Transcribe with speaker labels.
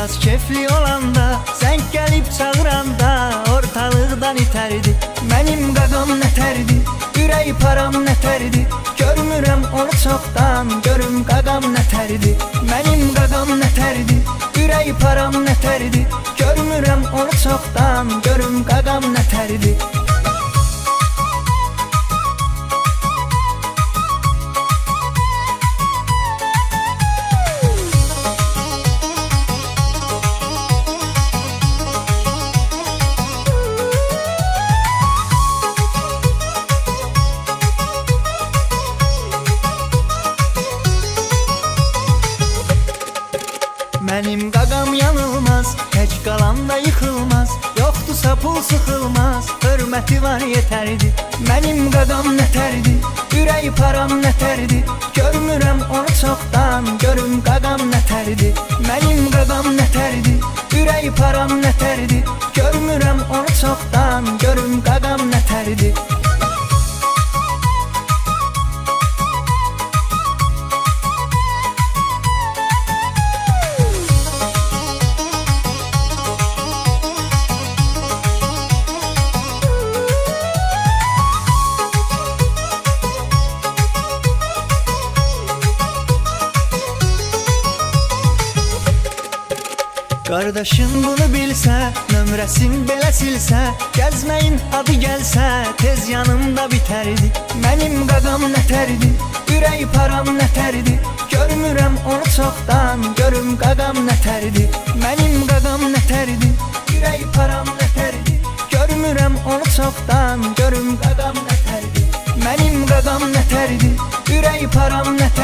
Speaker 1: Biraz kefli olanda, zəng gəlib çağıranda ortalıqdan itərdi. Mənim qaqam nətərdi, ürək param nətərdi. Görmürəm onu çoxdan, görüm qaqam nətərdi. Mənim qaqam nətərdi, ürək param nətərdi. Görmürəm onu çoxdan, görüm qaqam nətərdi. Mənim qaqam yanılmaz, tək qalanda yıxılmaz. Yoxdursa pul sıxılmaz, hörməti var yetərdi. Mənim qaqam nətərdi, ürək param nətərdi. Görmürəm onu çoxdan, görüm qaqam nətərdi. Mənim qaqam nətərdi, ürək param nətərdi. Görmürəm onu çoxdan, görüm qaqam nətərdi. Qardaşın bunu bilsə, nömrəsin belə silsə, gəzməyin adı gəlsə, tez yanımda bitərdi. Mənim qaqam nətərdi, ürək param nətərdi. Görmürəm onu çoxdan, görüm qaqam nətərdi. Mənim qaqam nətərdi, ürək param nətərdi. Görmürəm onu çoxdan, görüm qaqam nətərdi. Mənim qaqam nətərdi, ürək param nətərdi.